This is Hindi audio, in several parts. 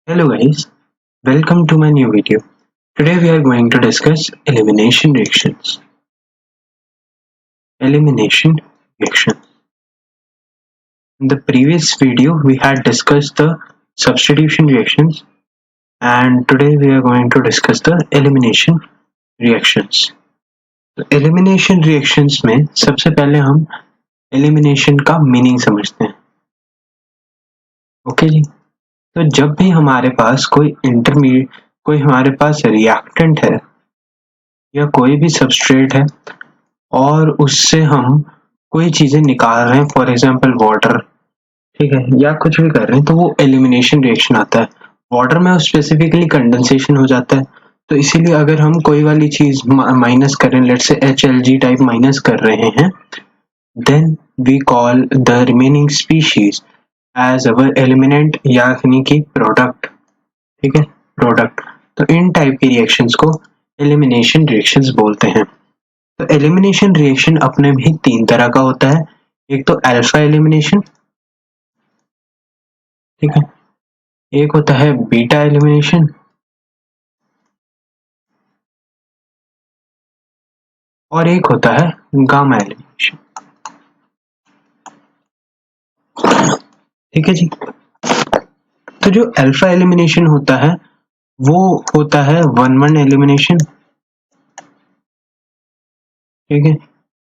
Hello guys, welcome to my new video. Today we are going to discuss elimination reactions. Elimination reaction. In the previous video we had discussed the substitution reactions and today we are going to discuss the elimination reactions. तो elimination reactions में सबसे पहले हम elimination का meaning समझते हैं. ओके जी. तो जब भी हमारे पास कोई हमारे पास रिएक्टेंट है या कोई भी सबस्ट्रेट है और उससे हम कोई चीजें निकाल रहे हैं, फॉर एग्जांपल वाटर, ठीक है, या कुछ भी कर रहे हैं, तो वो एलिमिनेशन रिएक्शन आता है. वाटर में स्पेसिफिकली कंडेंसेशन हो जाता है, तो इसीलिए अगर हम कोई वाली चीज माइनस करें, let's say HLG type minus कर रहे हैं, then we call the remaining species as our eliminant यानी कि प्रोडक्ट. ठीक है, प्रोडक्ट. तो इन टाइप के रिएक्शंस को एलिमिनेशन रिएक्शंस बोलते हैं. तो एलिमिनेशन रिएक्शन अपने भी तीन तरह का होता है. एक तो अल्फा एलिमिनेशन, ठीक है, एक होता है बीटा एलिमिनेशन, और एक होता है गामा एलिमिनेशन. ठीक है जी. तो जो अल्फा एलिमिनेशन होता है वो होता है 1-1 एलिमिनेशन. ठीक है.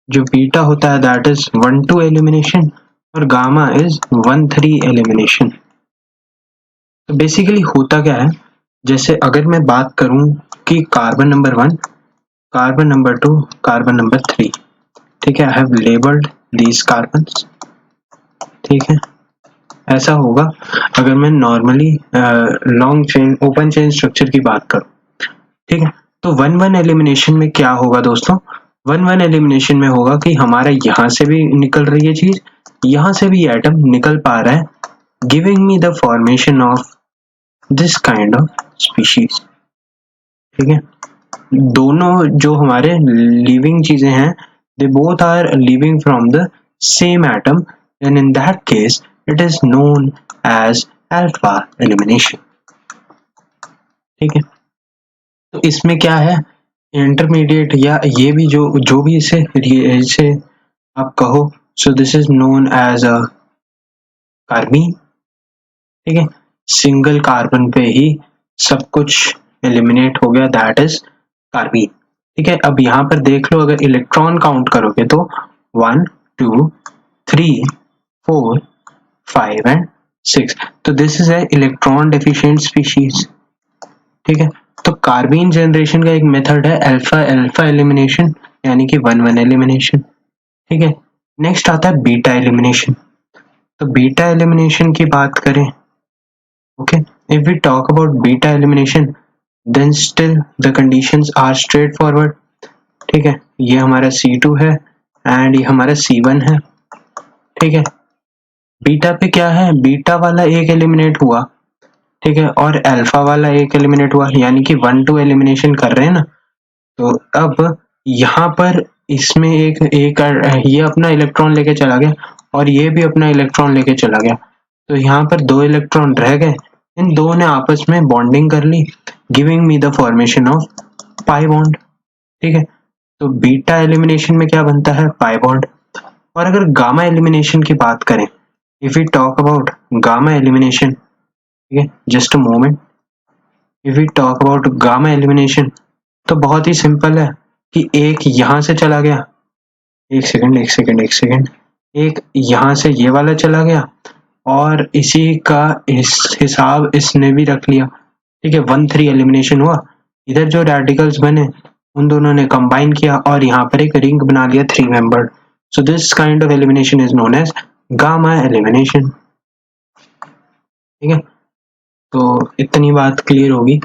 जो बीटा होता है दैट इज 1-2 एलिमिनेशन और गामा इज 1-3 एलिमिनेशन. तो बेसिकली होता क्या है, जैसे अगर मैं बात करूं कि carbon number 1, carbon number 2, carbon number 3, ठीक है, I have labelled these carbons. ठीक है, ऐसा होगा अगर मैं normally long chain open chain structure की बात करूं. ठीक है. तो 1-1 एलिमिनेशन में क्या होगा दोस्तों, 1-1 एलिमिनेशन में होगा कि हमारा यहां से भी निकल रही है चीज, यहां से भी एटम निकल पा रहा है, giving me the formation of this kind of species. ठीक है. दोनों जो हमारे लिविंग चीजें हैं, they both are living from the same atom, and in that case it is known as alpha elimination. ठीक है. तो इसमें क्या है, इंटरमीडिएट या ये भी जो भी इसे आप कहो, so this is known as a carbene. ठीक है. सिंगल कार्बन पे ही सब कुछ एलिमिनेट हो गया, दैट इज कार्बीन. ठीक है. अब यहां पर देख लो, अगर इलेक्ट्रॉन काउंट करोगे तो 1, 2, 3, 4, 5 एंड 6. तो this is a electron deficient species. ठीक है. तो कार्बीन जनरेशन का एक मेथड है अल्फा एलिमिनेशन, यानी कि 1-1 एलिमिनेशन. ठीक है. नेक्स्ट आता है बीटा एलिमिनेशन. तो बीटा एलिमिनेशन की बात करें, okay, if we talk about beta elimination then still the conditions are straight forward. ठीक है. ये हमारा C2 है एंड ये हमारा C1 है. ठीक है. बीटा पे क्या है, बीटा वाला एक एलिमिनेट हुआ, ठीक है, और अल्फा वाला एक एलिमिनेट हुआ, यानी कि 1-2 एलिमिनेशन कर रहे हैं ना. तो अब यहाँ पर इसमें एक ये अपना इलेक्ट्रॉन लेके चला गया और ये भी अपना इलेक्ट्रॉन लेके चला गया. तो यहाँ पर 2 इलेक्ट्रॉन रह गए, इन दो ने आपस में बॉन्डिंग कर ली, giving me the formation of pi bond. ठीक है. तो बीटा एलिमिनेशन में क्या बनता है, पाई बॉन्ड. और अगर गामा एलिमिनेशन की बात करें, if we talk about gamma elimination, ठीक है, just a moment, if we talk about gamma elimination, तो बहुत ही सिंपल है कि एक यहां से चला गया, एक सेकंड, एक यहां से ये वाला चला गया और इसी का इस हिसाब इसने भी रख लिया. ठीक है. 1-3 एलिमिनेशन हुआ, इधर जो रेडिकल्स बने उन दोनों ने कंबाइन किया और यहाँ पर एक रिंग बना लिया 3 membered. So this kind of elimination is known as gamma elimination. ठीक है. तो इतनी बात क्लियर होगी.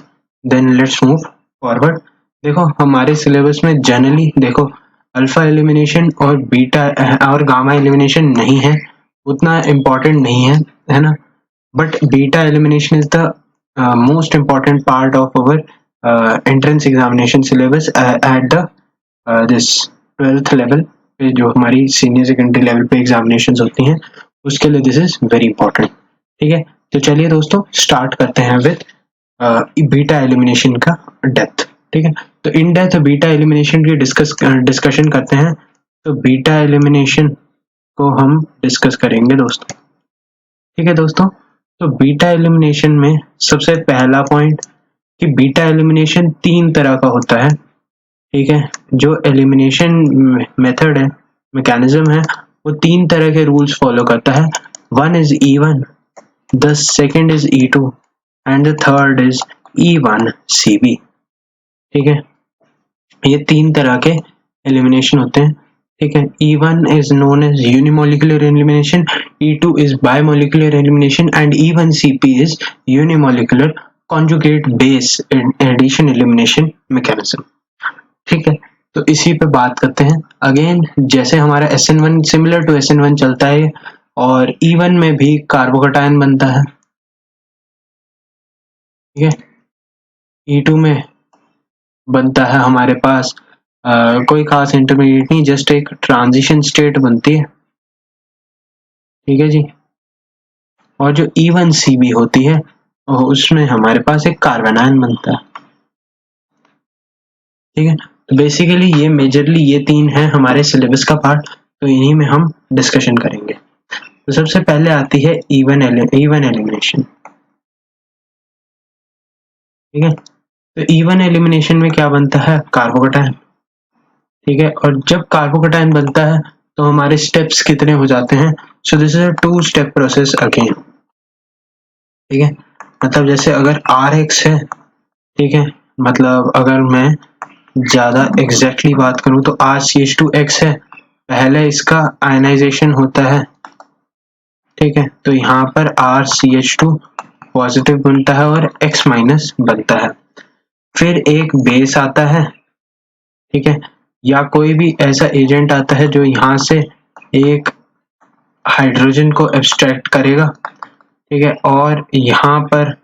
Then let's move forward. देखो हमारे सिलेबस में जनरली देखो अल्फा एलिमिनेशन और बीटा और गामा एलिमिनेशन नहीं है, उतना इम्पोर्टेंट नहीं है, है ना. But beta elimination is the most important part of our entrance examination syllabus at the this 12th level पे, जो हमारी सीनियर सेकेंडरी लेवल पे एग्जामिनेशन होती हैं, उसके लिए दिस इज वेरी इंपॉर्टेंट. ठीक है. तो चलिए दोस्तों स्टार्ट करते हैं विद बीटा एलिमिनेशन का डेप्थ। ठीक है, तो इन डेप्थ बीटा एलिमिनेशन की डिस्कशन करते हैं। तो बीटा एलिमिनेशन को हम डिस्कस करेंगे दोस्तों। ठीक है दोस्तों, तो बीटा एलिमिनेशन में सबसे पहला पॉइंट कि बीटा एलिमिनेशन 3 तरह का होता है। ठीक है, जो एलिमिनेशन मेथड है, मैकेनिज्म है, वो 3 तरह के रूल्स फॉलो करता है। One is E1, the second is E2 and the third is E1CB। ठीक है, ये 3 तरह के एलिमिनेशन होते हैं। ठीक है, E1 is known as unimolecular elimination, E2 is bimolecular elimination and E1CP is unimolecular conjugate base addition elimination mechanism। ठीक है, तो इसी पे बात करते हैं। अगेन जैसे हमारा SN1 सिमिलर टू SN1 चलता है और E1 में भी कार्बोकैटायन बनता है। ठीक है, E2 में बनता है हमारे पास कोई खास इंटरमीडिएट नहीं, जस्ट एक ट्रांजिशन स्टेट बनती है। ठीक है जी, और जो E1CB होती है उसमें हमारे पास एक कार्बन आयन बनता है। ठीक है, तो बेसिकली ये मेजरली ये 3 है हमारे सिलेबस का पार्ट, तो इन्हीं में हम डिस्कशन करेंगे। तो सबसे पहले आती है E1 एलिमिनेशन। ठीक है, तो E1 एलिमिनेशन में क्या बनता है, कार्बोकैटायन। ठीक है, और जब कार्बोकैटायन बनता है तो हमारे स्टेप्स कितने हो जाते हैं। सो this is a 2 step process again. ठीक है, मतलब जैसे अगर RX है, ठीक है, मतलब अगर मैं ज्यादा एग्जैक्टली बात करूं तो RCH2X है, पहले इसका आयनाइजेशन होता है। ठीक है, तो यहाँ पर RCH2 पॉजिटिव बनता है और X माइनस बनता है। फिर एक बेस आता है, ठीक है, या कोई भी ऐसा एजेंट आता है जो यहाँ से एक हाइड्रोजन को एब्स्ट्रैक्ट करेगा। ठीक है, और यहाँ पर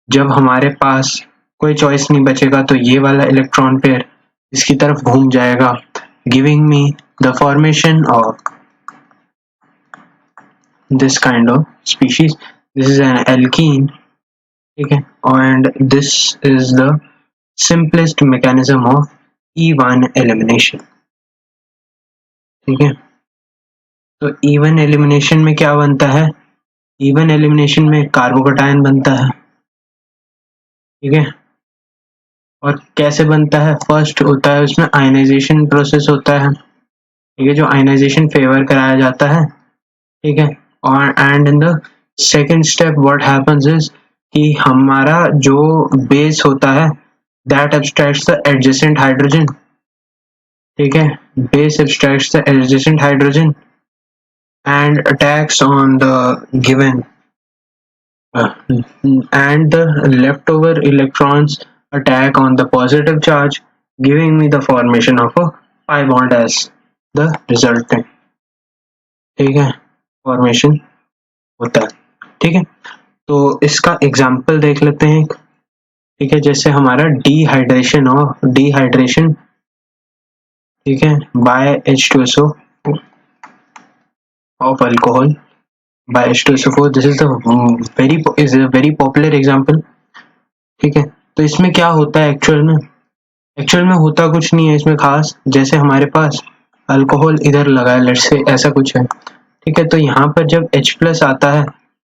जब हमारे पास कोई चॉइस नहीं बचेगा तो ये वाला इलेक्ट्रॉन पेयर इसकी तरफ घूम जाएगा, giving me the formation of this kind of species. This is an alkene. ठीक है, and this is the simplest mechanism of E1 elimination. ठीक है, तो E1 एलिमिनेशन में क्या बनता है, E1 एलिमिनेशन में कार्बोकैटायन बनता है। ठीक है, और कैसे बनता है, फर्स्ट होता है उसमें आयनाइजेशन प्रोसेस होता है। ठीक है, जो आयनाइजेशन फेवर कराया जाता है। ठीक है, और and in the second step what happens is कि हमारा जो बेस होता है that abstracts the adjacent hydrogen. ठीक है, base abstracts the adjacent hydrogen and attacks on the given and the leftover electrons attack on the positive charge, giving me the formation of a pi bond as the resultant। ठीक है, फॉर्मेशन होता है। ठीक है, तो इसका एग्जांपल देख लेते हैं। ठीक है, जैसे हमारा डिहाइड्रेशन ठीक है bye H2SO of alcohol by H2SO4। this is a very popular example। ठीक है, तो इसमें क्या होता है एक्चुअल में होता कुछ नहीं है इसमें खास। जैसे हमारे पास अल्कोहल इधर लगा है, लेट्स से ऐसा कुछ है। ठीक है, तो यहाँ पर जब H+ आता है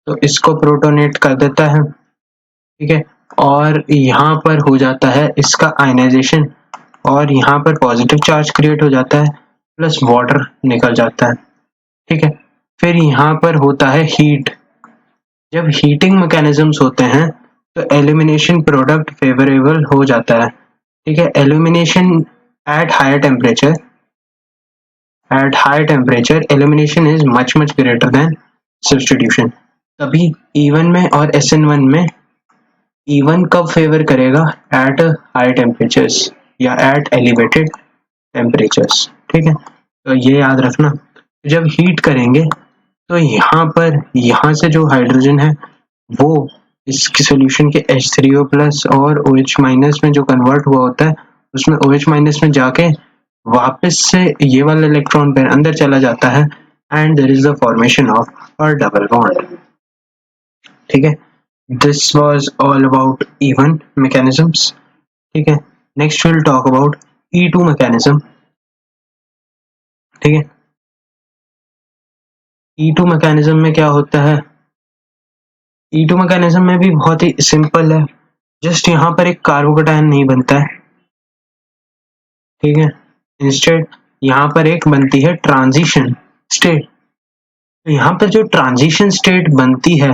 तो इसको प्रोटोनेट कर देता है। ठीक है, और यहाँ पर हो जाता है इसका आयनाइजेशन और यहाँ पर पॉजिटिव चार्ज क्रिएट हो जाता है प्लस वाटर निकल जाता है। ठीक है, फिर यहाँ पर होता है हीट। जब हीटिंग मैकेनिज्म्स होते हैं तो एलिमिनेशन प्रोडक्ट फेवरेबल हो जाता है। ठीक है, elimination at higher temperature elimination is much greater than substitution. तभी E1 में और SN1 में E1 कब फेवर करेगा, एट हाई टेम्परेचर्स या एट एलिवेटेड टेम्परेचर्स। ठीक है, तो ये याद रखना। जब हीट करेंगे तो यहाँ से जो हाइड्रोजन है वो इस सॉल्यूशन के H3O+ और OH- में जो कन्वर्ट हुआ होता है उसमें OH- में जाके वापस से ये वाला इलेक्ट्रॉन पेयर अंदर चला जाता है and there is the formation of a double bond. ठीक है, this was all about E1 mechanisms. ठीक है, next will talk about E2 mechanism. ठीक है, E2 मैकेनिज्म में क्या होता है? E2 मैकेनिज्म में भी बहुत ही सिंपल है, जस्ट यहाँ पर एक कार्बोकेटायन नहीं बनता है। ठीक है, इंस्टेड यहाँ पर एक बनती है ट्रांजिशन स्टेट। तो यहाँ पर जो ट्रांजिशन स्टेट बनती है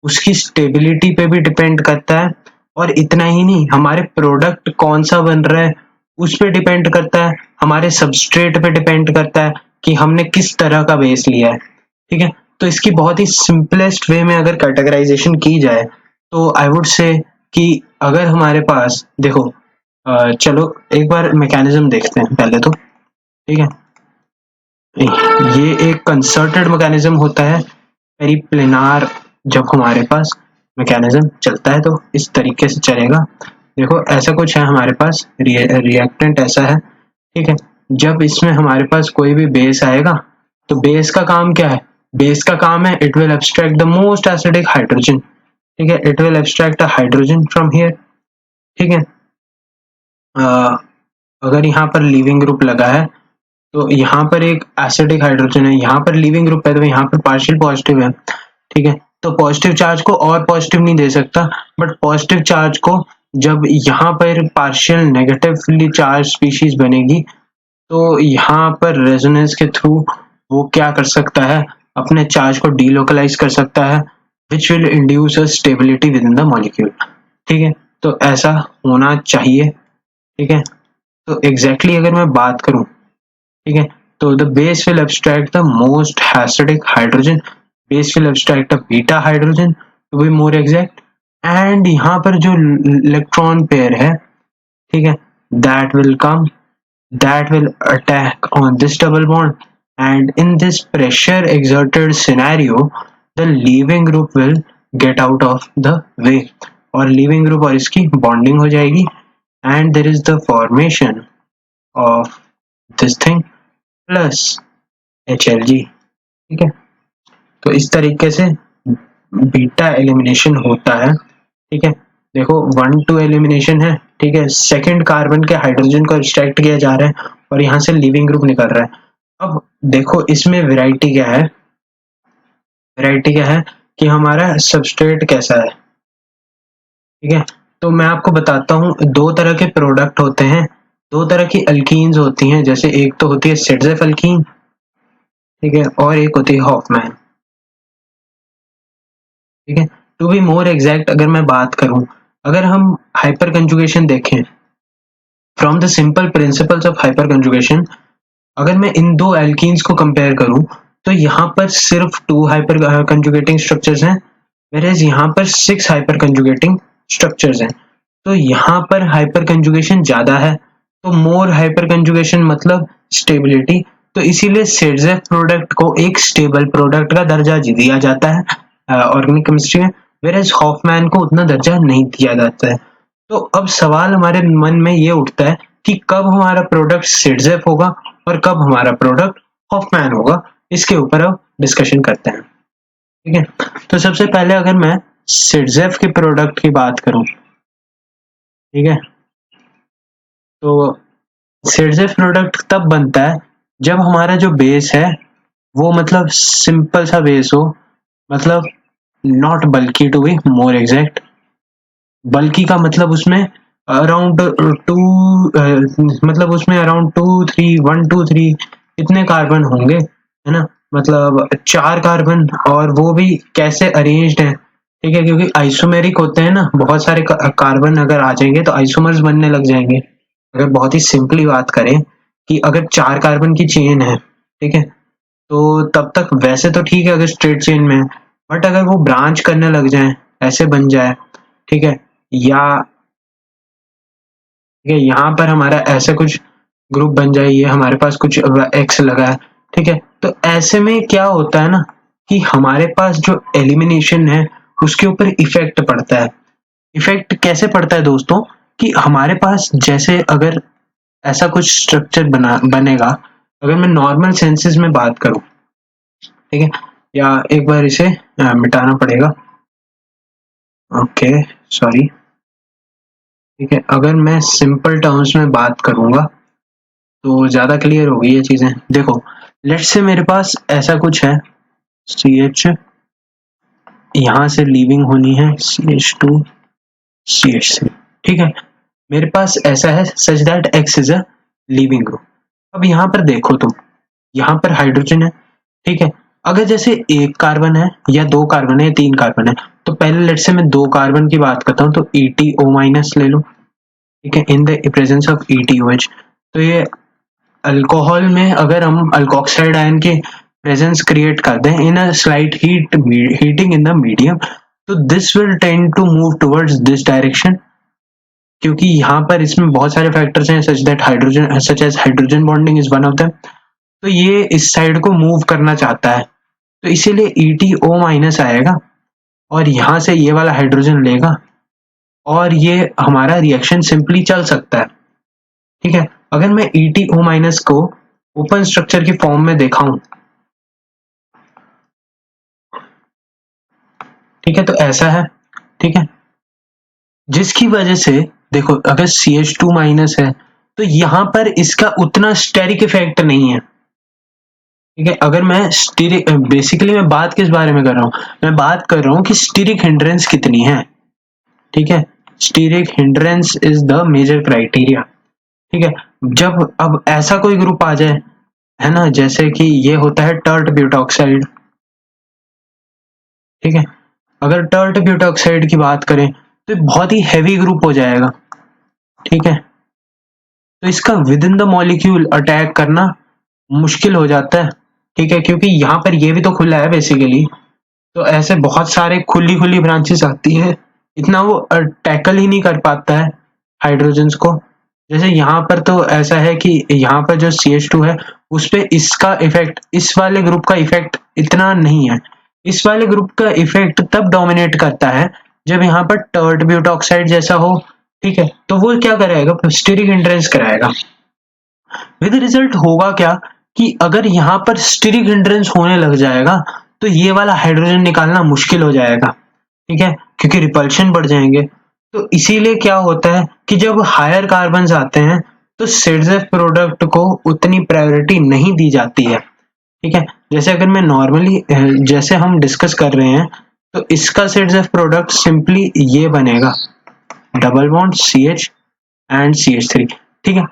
उसकी स्टेबिलिटी पे भी डिपेंड करता है, और इतना ही नहीं, हमारे प्रोडक्ट कौन सा बन रहा है उस पे डिपेंड करता है, हमारे सबस्ट्रेट पे डिपेंड करता है कि हमने किस तरह का बेस लिया है। ठीक है, तो इसकी बहुत ही सिंपलेस्ट वे में अगर कैटेगराइजेशन की जाए तो आई वुड से कि अगर हमारे पास देखो, चलो एक बार मैकेनिज्म देखते हैं पहले तो। ठीक है, ये एक कंसर्टेड मैकेनिज्म होता है, पेरिप्लेनार। जब हमारे पास मैकेनिज्म चलता है तो इस तरीके से चलेगा। देखो ऐसा कुछ है हमारे पास, रिएक्टेंट ऐसा है। ठीक है, जब इसमें हमारे पास कोई भी बेस आएगा तो बेस का काम क्या है? बेस का काम है it will abstract the most acidic hydrogen. ठीक है, it will abstract a hydrogen from here. ठीक है, अगर यहाँ पर लीविंग ग्रुप लगा है तो यहाँ पर एक एसिडिक हाइड्रोजन है, यहाँ पर लीविंग ग्रुप है तो यहाँ पर पार्शियल पॉजिटिव है। ठीक है, तो पॉजिटिव चार्ज को और पॉजिटिव नहीं दे सकता, बट पॉजिटिव चार्ज को जब यहाँ पर पार्शियल नेगेटिवली चार्ज स्पीशीज बनेगी तो यहाँ पर रेजोनेंस के थ्रू वो क्या कर सकता है, अपने चार्ज को डीलोकलाइज कर सकता है, which will induce a stability with in the molecule. ठीक है, तो ऐसा होना चाहिए। ठीक है, तो एग्जैक्टली अगर मैं बात करूं, ठीक है, तो the base will abstract the most acidic hydrogen, base will abstract a beta hydrogen to be more exact, and यहाँ पर जो इलेक्ट्रॉन पेयर है, ठीक है, that will come, that will attack on this double bond, and in this pressure exerted scenario the leaving group will get out of the way, और leaving group और इसकी bonding हो जाएगी, and there is the formation of this thing plus HLG। ठीक है, तो इस तरीके से बीटा एलिमिनेशन होता है। ठीक है, देखो 1-2 एलिमिनेशन है। ठीक है, सेकंड कार्बन के हाइड्रोजन को एक्सट्रैक्ट किया जा रहा है और यहाँ से लिविंग ग्रुप निकल रहा है। अब देखो इसमें वैरायटी क्या है, वैरायटी क्या है कि हमारा सबस्ट्रेट कैसा है। ठीक है, तो मैं आपको बताता हूँ, दो तरह के प्रोडक्ट होते हैं, दो तरह की अल्कीन्स होती हैं, जैसे एक तो होती है सिडजेफ अल्कीन, ठीक है, और एक होती है हॉफमैन। ठीक है, टू बी मोर एग्जैक्ट अगर मैं बात करूं, अगर हम हाइपर कंजुगेशन देखें, from the simple principles of hyper conjugation, अगर मैं इन दो एल्कीन्स को कंपेयर करूं तो यहाँ पर सिर्फ 2 हाइपर कंजुगेटिंग स्ट्रक्चर्स हैं, whereas यहाँ पर 6 हाइपर कंजुगेटिंग स्ट्रक्चर्स हैं। तो यहाँ पर हाइपर कंजुगेशन ज्यादा है, तो मोर हाइपर कंजुगेशन मतलब स्टेबिलिटी, तो इसीलिए सिडजेफ प्रोडक्ट को एक स्टेबल प्रोडक्ट का दर्जा दिया जाता है ऑर्गेनिक केमिस्ट्री में, whereas हॉफमैन को उतना दर्जा नहीं दिया जाता है। तो अब सवाल हमारे मन में ये उठता है कि कब हमारा प्रोडक्ट सिडजेफ होगा और कब हमारा प्रोडक्ट हॉफमैन होगा, इसके ऊपर अब डिस्कशन करते हैं। ठीक है, तो सबसे पहले अगर मैं सिडजेफ के प्रोडक्ट की बात करूं, ठीक है, तो सिडजेफ प्रोडक्ट तब बनता है जब हमारा जो बेस है वो मतलब सिंपल सा बेस हो, मतलब not bulky to be more exact. Bulky का मतलब उसमें अराउंड 2 मतलब उसमें अराउंड 1 2 3 इतने कार्बन होंगे, है ना, मतलब 4 कार्बन, और वो भी कैसे अरेंज्ड है। ठीक है, क्योंकि आइसोमेरिक होते हैं ना, बहुत सारे कार्बन अगर आ जाएंगे तो आइसोमर्स बनने लग जाएंगे। अगर बहुत ही सिंपली बात करें कि अगर 4 कार्बन की चेन है, ठीक है, तो तब तक वैसे तो ठीक है अगर स्ट्रेट चेन में है, बट अगर वो ब्रांच करने लग जाए, ऐसे बन जाए, ठीक है, या ठीक है यहाँ पर हमारा ऐसा कुछ ग्रुप बन जाए, ये हमारे पास कुछ एक्स लगा है, ठीक है, तो ऐसे में क्या होता है ना कि हमारे पास जो एलिमिनेशन है उसके ऊपर इफेक्ट पड़ता है। इफेक्ट कैसे पड़ता है दोस्तों, कि हमारे पास जैसे अगर ऐसा कुछ स्ट्रक्चर बनेगा, अगर मैं नॉर्मल सेंसेस में बात करूं, ठीक है, या एक बार इसे मिटाना पड़ेगा। ओके सॉरी, ठीक है, अगर मैं सिंपल टर्म्स में बात करूंगा तो ज्यादा क्लियर होगी ये चीजें। देखो लेट्स से मेरे पास ऐसा कुछ है, CH यहाँ से लीविंग होनी है CH2 CH3, ठीक है, मेरे पास ऐसा है such that X is a leaving group. अब यहाँ पर देखो तुम, यहाँ पर हाइड्रोजन है, ठीक है, अगर जैसे एक कार्बन है या दो कार्बन है या तीन कार्बन है, तो पहले लेट्स से मैं दो कार्बन की बात करता हूँ, तो ETO- ले लो, ठीक है, in the presence of ETOH। तो ये अल्कोहल में अगर हम अल्कोक्साइड आयन के प्रेजेंस क्रिएट कर दें in a slight heating in the medium, तो this will tend to move towards this direction, क्योंकि यहाँ पर इसमें बहुत सारे फैक्टर्स हैं such as hydrogen bonding is one of them, तो ये इस साइड को मूव करना चाहता है, तो इसीलिए ETO- आएगा और यहाँ से ये वाला हाइड्रोजन लेगा और ये हमारा रिएक्शन सिंपली चल सकता है, ठीक है। अगर मैं ETO- को ओपन स्ट्रक्चर की फॉर्म में दिखाऊं, ठीक है, तो ऐसा है, ठीक है, जिसकी वजह से देखो अगर CH2- है तो यहाँ पर इसका उतना स्टेरिक इफेक्ट नहीं है, ठीक है। अगर मैं स्टीरिक, बेसिकली मैं बात किस बारे में कर रहा हूँ, मैं बात कर रहा हूँ कि स्टीरिक हिंड्रेंस कितनी है, ठीक है, steric hindrance is the major criteria, ठीक है। जब अब ऐसा कोई ग्रुप आ जाए, है ना, जैसे कि ये होता है टर्ट ब्यूटॉक्साइड, ठीक है, अगर टर्ट ब्यूटॉक्साइड की बात करें तो बहुत ही हैवी ग्रुप हो जाएगा, ठीक है, तो इसका with in the molecule attack करना मुश्किल हो जाता है, ठीक है, क्योंकि यहाँ पर ये भी तो खुला है बेसिकली, तो ऐसे बहुत सारे खुली खुली ब्रांचेस आती हैं, इतना वो टैकल ही नहीं कर पाता है हाइड्रोजन्स को। जैसे यहाँ पर तो ऐसा है कि यहाँ पर जो CH2 है उस पे इसका इफेक्ट, इस वाले ग्रुप का इफेक्ट इतना नहीं है, इस वाले ग्रुप का इफेक्ट तब डोमिनेट करता है जब यहाँ पर टर्ट ब्यूटॉक्साइड जैसा हो, ठीक है, तो वो क्या कराएगा, स्टीरिक हिंड्रेंस कराएगा। विद रिजल्ट होगा क्या कि अगर यहाँ पर स्टीरिक हिंड्रेंस होने लग जाएगा तो ये वाला हाइड्रोजन निकालना मुश्किल हो जाएगा, ठीक है, क्योंकि रिपल्शन बढ़ जाएंगे। तो इसीलिए क्या होता है कि जब हायर कार्बन्स आते हैं तो सिड्स प्रोडक्ट को उतनी प्रायोरिटी नहीं दी जाती है, ठीक है। जैसे अगर मैं नॉर्मली जैसे हम डिस्कस कर रहे हैं तो इसका सिड्स प्रोडक्ट सिंपली ये बनेगा, double bond CH and CH3, ठीक है,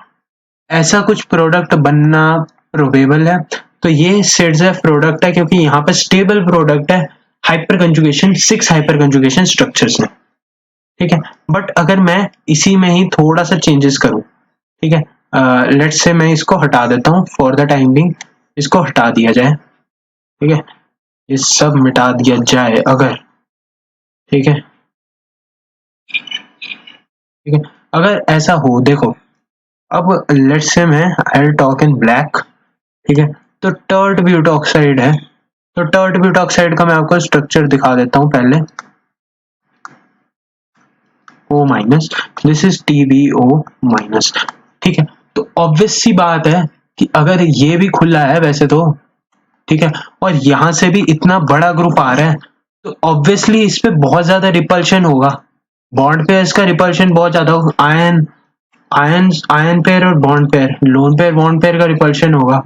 ऐसा कुछ प्रोडक्ट बनना प्रोबेबल है। तो ये सिड्स प्रोडक्ट है क्योंकि यहाँ पर स्टेबल प्रोडक्ट है, hyper conjugation 6 hyper conjugation structures हैं, ठीक है। बट अगर मैं इसी में ही थोड़ा सा चेंजेस करूं, ठीक है, लेट्स से मैं इसको हटा देता हूं फॉर द टाइम बिंग, इसको हटा दिया जाए, ठीक है, ये सब मिटा दिया जाए अगर, ठीक है, ठीक है, अगर ऐसा हो, देखो अब लेट्स से मैं आई टॉक इन ब्लैक, ठीक है, तो टर्ट ब्यूटॉक्साइड है, तो टर्ट ब्यूटॉक्साइड का मैं आपको स्ट्रक्चर दिखा देता हूं पहले, O-, दिस इज TbO-, ठीक है, तो ऑब्वियस सी बात है कि अगर ये भी खुला है वैसे तो, ठीक है, और यहां से भी इतना बड़ा ग्रुप आ रहा है तो ऑब्वियसली इस पे बहुत ज्यादा रिपल्शन होगा, बॉन्ड पेयर्स का रिपल्शन बहुत ज्यादा होगा, आयन आयन आयन पेयर और bond pair, lone pair bond pair का रिपल्शन होगा,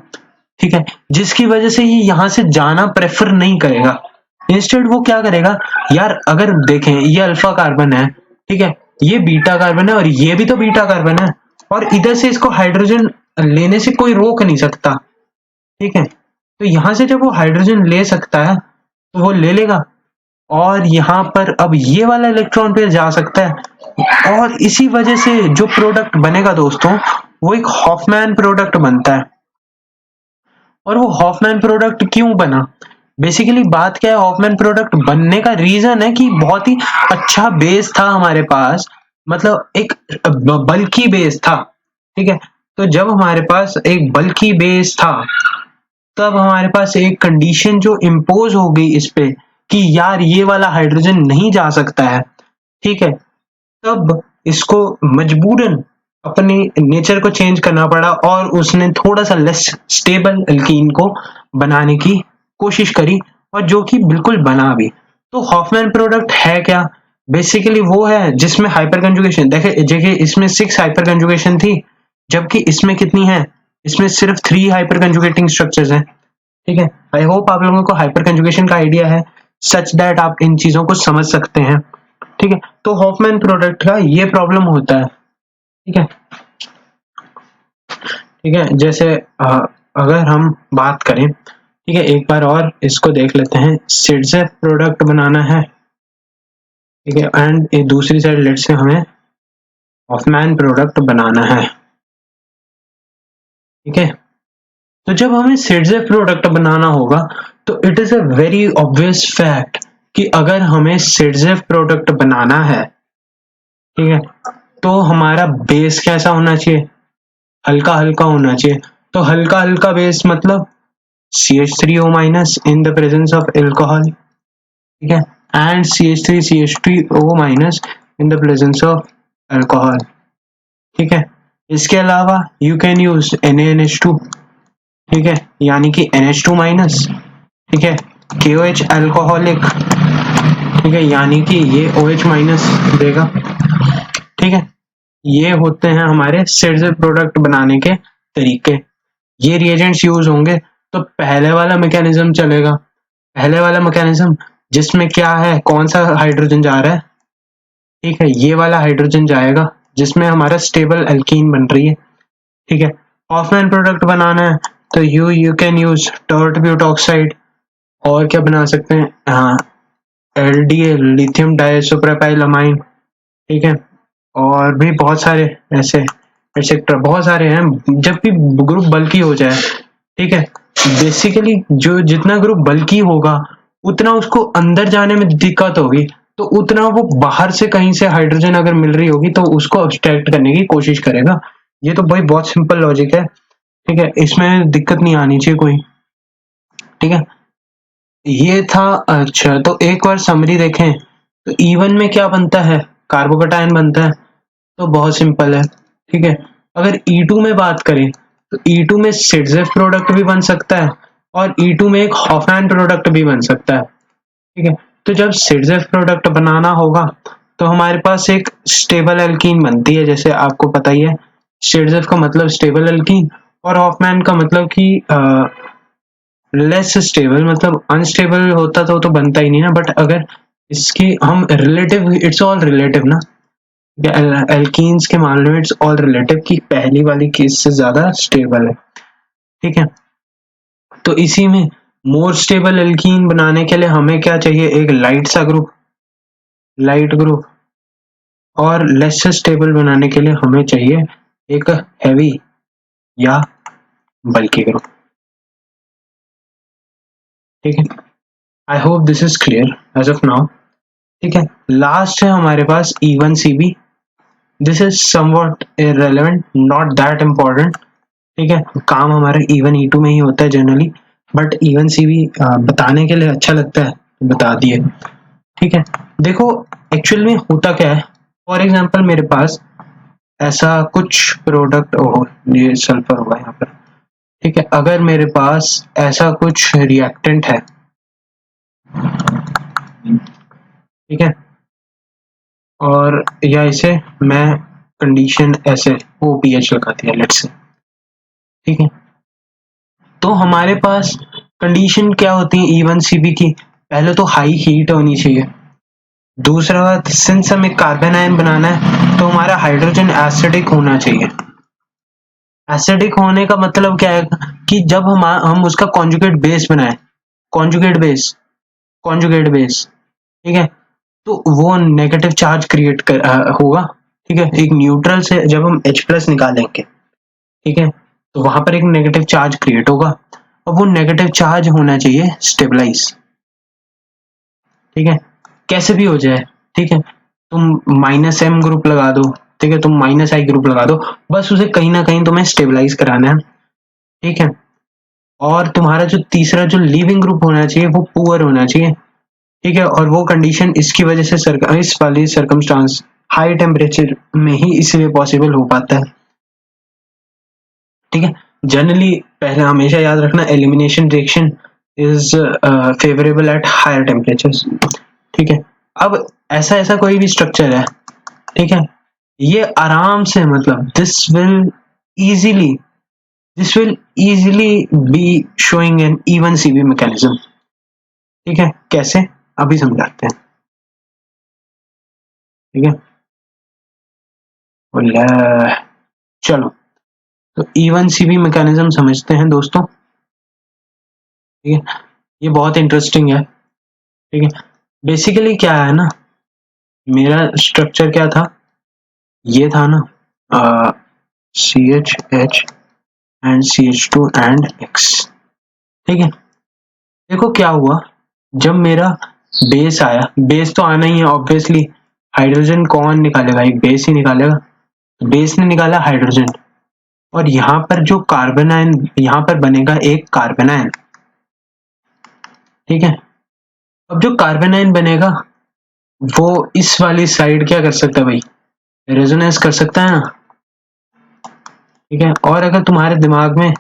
ठीक है, जिसकी वजह से ये यहाँ से जाना प्रेफर नहीं करेगा, इंस्टेड वो क्या करेगा, यार अगर देखें ये अल्फा कार्बन है, ठीक है, ये बीटा कार्बन है और ये भी तो बीटा कार्बन है, और इधर से इसको हाइड्रोजन लेने से कोई रोक नहीं सकता, ठीक है, तो यहां से जब वो हाइड्रोजन ले सकता है तो वो ले लेगा, और यहाँ पर अब ये वाला इलेक्ट्रॉन पेयर जा सकता है, और इसी वजह से जो प्रोडक्ट बनेगा दोस्तों वो एक हॉफमैन प्रोडक्ट बनता है। और वो हॉफमैन प्रोडक्ट क्यों बना, बेसिकली बात क्या है, हॉफमैन प्रोडक्ट बनने का रीजन है कि बहुत ही अच्छा बेस था हमारे पास, मतलब एक बल्की बेस था, ठीक है, तो जब हमारे पास एक बल्की बेस था तब हमारे पास एक कंडीशन जो इम्पोज हो गई इस पे कि यार ये वाला हाइड्रोजन नहीं जा सकता है, ठीक है, तब इसको मजबूरन अपने नेचर को चेंज करना पड़ा और उसने थोड़ा सा लेस स्टेबल अल्कीन को बनाने की कोशिश करी, और जो कि बिल्कुल बना भी। तो हॉफमैन प्रोडक्ट है क्या, बेसिकली वो है जिसमें हाइपर कंजुगेशन, देखिए इसमें 6 हाइपर कंजुगेशन थी, जबकि इसमें कितनी है, इसमें सिर्फ 3 हाइपर कंजुगेटिंग स्ट्रक्चर्स हैं। ठीक है, आई होप आप लोगों को हाइपर कंजुगेशन का आइडिया है सच दैट आप इन चीजों को समझ सकते हैं। ठीक है, तो हॉफमैन प्रोडक्ट का ये प्रॉब्लम होता है। ठीक है, ठीक है, जैसे अगर हम बात करें, ठीक है, एक बार और इसको देख लेते हैं, सिडजेफ प्रोडक्ट बनाना है, ठीक है, एंड दूसरी साइड लेट्स से हमें हॉफमैन प्रोडक्ट बनाना है। ठीक है, तो जब हमें सिडजेफ प्रोडक्ट बनाना होगा तो it is a very obvious fact कि अगर हमें सिडजेफ प्रोडक्ट बनाना है, ठीक है, तो हमारा बेस कैसा होना चाहिए, हल्का हल्का होना चाहिए। तो हल्का हल्का बेस मतलब CH3O minus in the presence of alcohol, ठीक है, and CH3CH2O minus in the presence of alcohol. ठीक है, इसके अलावा यू कैन यूज NaNH2, ठीक है, यानी कि NH2 माइनस, ठीक है, KOH अल्कोहलिक, ठीक है, यानी कि ये OH माइनस देगा। ठीक है, ये होते हैं हमारे सिडजेफ प्रोडक्ट बनाने के तरीके। ये रिएजेंट्स यूज होंगे तो पहले वाला मैकेनिज्म चलेगा, पहले वाला मैकेनिज्म जिसमें क्या है, कौन सा हाइड्रोजन जा रहा है, ठीक है, ये वाला हाइड्रोजन जाएगा जिसमें हमारा स्टेबल एल्कीन बन रही है। ठीक है, हॉफमैन प्रोडक्ट बनाना है तो you can use tert butoxide, और क्या बना सकते हैं, हाँ, LDA लिथियम डाइसोप्रोपाइलअमाइन, ठीक है, और भी बहुत सारे ऐसे एक्सेट्रा बहुत सारे हैं। जब भी ग्रुप बल्की हो जाए, ठीक है, बेसिकली जो जितना ग्रुप बल्की होगा उतना उसको अंदर जाने में दिक्कत होगी, तो उतना वो बाहर से कहीं से हाइड्रोजन अगर मिल रही होगी तो उसको अब्स्ट्रैक्ट करने की कोशिश करेगा। ये तो भाई बहुत सिंपल लॉजिक है। ठीक है, इसमें दिक्कत नहीं आनी चाहिए कोई। ठीक है, ये था। अच्छा, तो एक बार समरी देखें तो E1 में क्या बनता है, कार्बोकटायन बनता है, तो बहुत सिंपल है। ठीक है, अगर E2 में बात करें तो E2 में सिडजेफ प्रोडक्ट भी बन सकता है और E2 में एक हॉफमैन प्रोडक्ट भी बन सकता है। ठीक है, तो जब सिडजेफ प्रोडक्ट बनाना होगा तो हमारे पास एक स्टेबल एल्कीन बनती है, जैसे आपको पता ही है, सिडजेफ का मतलब स्टेबल एल्कीन और हॉफमैन का मतलब कि लेस स्टेबल, मतलब अनस्टेबल होता तो बनता ही नहीं ना, बट अगर इसकी हम रिलेटिव, इट्स ऑल रिलेटिव ना, एल्कीन्स के मामले में इट्स ऑल रिलेटिव की पहली वाली केस से ज्यादा स्टेबल है। ठीक है, तो इसी में मोर स्टेबल एल्कीन बनाने के लिए हमें क्या चाहिए, एक लाइट सा ग्रुप, लाइट ग्रुप, और लेस स्टेबल बनाने के लिए हमें चाहिए एक हैवी या बल्की ग्रुप। ठीक है, I hope this is clear as of now. ठीक है, लास्ट है हमारे पास E1CB। This is somewhat irrelevant, not that important. ठीक है, काम हमारा E1 E2 में ही होता है जनरली, बट E1CB बताने के लिए अच्छा लगता है, बता दिए। ठीक है, देखो एक्चुअल में होता क्या है, फॉर एग्जांपल मेरे पास ऐसा कुछ प्रोडक्ट, ओह ये सल्फर होगा यहाँ पर। ठीक है, अगर मेरे पास ऐसा कुछ रिएक्टेंट है, ठीक है, और या इसे मैं कंडीशन ऐसे OPH लगा दिया लेट्स से। ठीक है, तो हमारे पास कंडीशन क्या होती है E1CB की, पहले तो हाई हीट होनी चाहिए, दूसरा बात सिंस हमें कार्बन आयन बनाना है तो हमारा हाइड्रोजन एसिडिक होना चाहिए। एसिडिक होने का मतलब क्या है कि जब हम उसका कॉन्जुगेट बेस बनाए, कॉन्जुगेट बेस, कॉन्जुगेट बेस, ठीक है, तो वो नेगेटिव चार्ज क्रिएट होगा। ठीक है, एक न्यूट्रल से जब हम H+ निकालेंगे, ठीक है, तो वहां पर एक नेगेटिव चार्ज क्रिएट होगा और वो नेगेटिव चार्ज होना चाहिए स्टेबलाइज। ठीक है, कैसे भी हो जाए, ठीक है, तुम -M ग्रुप लगा दो, ठीक है, तुम -I ग्रुप लगा दो, बस उसे कहीं ना कहीं तुम्हें स्टेबलाइज कराना है। ठीक है, और तुम्हारा जो तीसरा जो लीविंग ग्रुप होना चाहिए वो पुअर होना चाहिए। ठीक है, और वो कंडीशन इसकी वजह से इस वाली सर्कमस्टांस हाई टेम्परेचर में ही इसलिए पॉसिबल हो पाता है। ठीक है, जनरली पहले हमेशा याद रखना, elimination reaction is favourable at higher temperatures. ठीक है, अब ऐसा ऐसा कोई भी स्ट्रक्चर है, ठीक है, ये आराम से मतलब this will easily be showing an even CV mechanism, ठीक है, कैसे अभी समझाते हैं, ठीक है। बोले चलो तो इवन CV मैकेनिज्म समझते हैं दोस्तों, ठीक है, ये बहुत इंटरेस्टिंग है, ठीक है। बेसिकली क्या है ना, मेरा स्ट्रक्चर क्या था, ये था ना CH and CH2 and X, ठीक है। देखो क्या हुआ, जब मेरा बेस आया, बेस तो आना ही है ऑब्वियसली, हाइड्रोजन कौन निकालेगा, एक बेस ही निकालेगा, बेस ने निकाला हाइड्रोजन, और यहाँ पर जो कार्बन आयन, यहाँ पर बनेगा एक कार्बन आयन, ठीक है। अब जो कार्बन आयन बनेगा वो इस वाली साइड क्या कर सकता है भाई, रेजोनेंस कर सकता है ना, ठीक है। और अगर तुम्हारे दिमाग में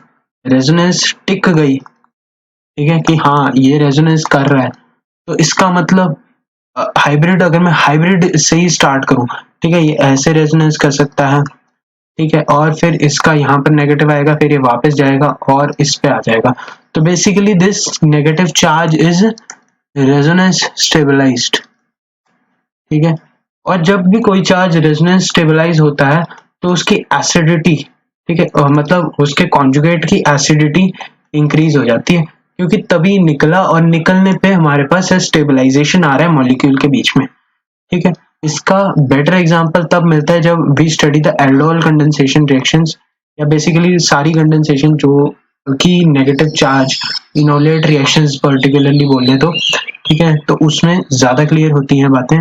रेजोनेंस टिक गई, ठीक है, कि हाँ ये रेजोनेंस कर रहा है, तो इसका मतलब हाइब्रिड, अगर मैं हाइब्रिड से ही स्टार्ट करूं, ठीक है, ये ऐसे रेजोनेंस कर सकता है, ठीक है, और फिर इसका यहाँ पर नेगेटिव आएगा, फिर ये वापस जाएगा और इस पे आ जाएगा, तो basically this negative charge is resonance stabilised, ठीक है। और जब भी कोई चार्ज रेजोनेंस स्टेबलाइज होता है तो उसकी एसिडिटी, ठीक है, मतलब उसके कॉन्जुगेट की एसिडिटी इंक्रीज हो जाती है, क्योंकि तभी निकला, और निकलने पे हमारे पास स्टेबलाइजेशन आ रहा है मॉलिक्यूल के बीच में, ठीक है। इसका बेटर एग्जांपल तब मिलता है जब we study the aldol condensation reactions, या बेसिकली सारी कंडेंसेशन जो कि negative charge enolate reactions particularly बोले तो, ठीक है, तो उसमें ज्यादा क्लियर होती हैं बातें।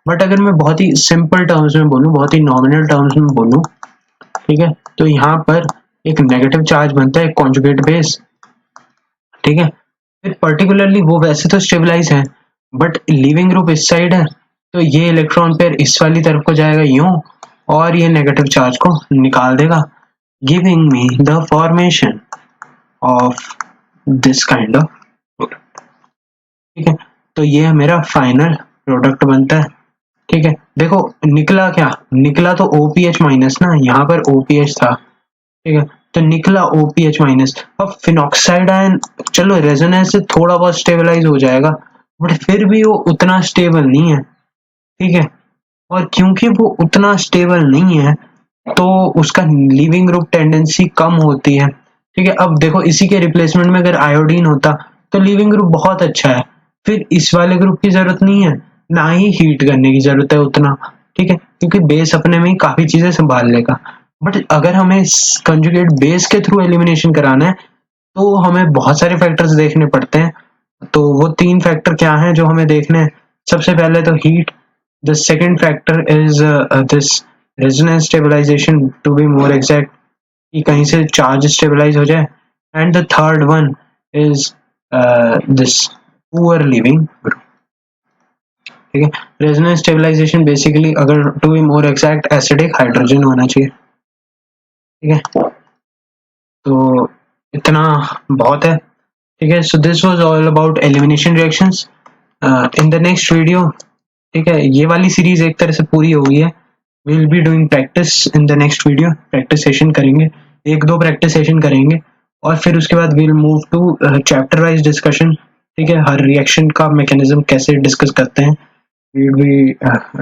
बट अगर मैं बहुत ही सिंपल टर्म्स में बोलूं, बहुत ही नॉमिनल टर्म्स में बोलूं, ठीक है, तो यहाँ पर एक नेगेटिव चार्ज बनता है कॉन्जुगेट बेस, ठीक है, फिर पर्टिकुलरली वो वैसे तो स्टेबलाइज है, बट लीविंग ग्रुप इस साइड है, तो ये इलेक्ट्रॉन पेयर इस वाली तरफ को जाएगा यूं, और ये नेगेटिव चार्ज को निकाल देगा, giving me the formation of this kind of product, ठीक है। तो ये मेरा फाइनल प्रोडक्ट बनता है, ठीक है। देखो निकला क्या, निकला तो OPH माइनस ना, यहाँ पर OPH था, ठीक है, तो निकला OPH माइनस। अब फिनॉक्साइड आयन चलो रेजोनेंस से थोड़ा बहुत स्टेबलाइज हो जाएगा, बट फिर भी वो उतना स्टेबल नहीं है, ठीक है, और क्योंकि वो उतना स्टेबल नहीं है तो उसका लीविंग ग्रुप टेंडेंसी कम होती है, ठीक है। अब देखो इसी के रिप्लेसमेंट में अगर आयोडीन होता तो लीविंग ग्रुप बहुत अच्छा है, फिर इस वाले ग्रुप की जरूरत नहीं है, ना ही हीट करने की जरूरत है उतना, ठीक है, क्योंकि बेस अपने में ही काफी चीजें संभाल लेगा। बट अगर हमें कंजुगेट बेस के थ्रू एलिमिनेशन कराना है तो हमें बहुत सारे फैक्टर्स देखने पड़ते हैं, तो वो 3 फैक्टर क्या हैं जो हमें देखने हैं, सबसे पहले तो heat, the second factor is this resonance stabilisation, to be more exact, कि कहीं से चार्ज स्टेबलाइज हो जाए, and the third one is this poor leaving group, ठीक है। रेजोनेंस स्टेबलाइजेशन बेसिकली, अगर to be more exact, acidic hydrogen होना चाहिए, ठीक है, तो इतना बहुत है, ठीक है। So this was all about elimination reactions. In the next video, ठीक है, ये वाली सीरीज एक तरह से पूरी हो गई है, we will be doing practice in the next video, practice session करेंगे, 1-2 प्रैक्टिस सेशन करेंगे, और फिर उसके बाद we will move to chapter wise discussion, ठीक है, हर रिएक्शन का मैकेनिज्म कैसे डिस्कस करते हैं, we will be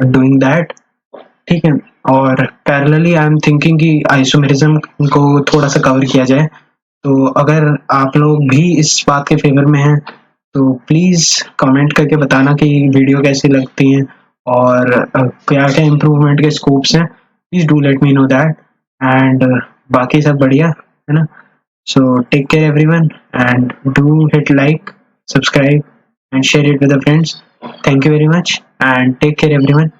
doing that, ठीक है। और पैरेलली आई एम थिंकिंग कि आइसोमेरिज्म को थोड़ा सा कवर किया जाए, तो अगर आप लोग भी इस बात के फेवर में हैं तो प्लीज कमेंट करके बताना कि वीडियो कैसी लगती हैं, और क्या क्या इम्प्रूवमेंट के स्कोप्स हैं, please do let me know that, and बाकी सब बढ़िया है ना। So take care everyone, and do hit like, subscribe and share it with the friends. Thank you very much and take care everyone.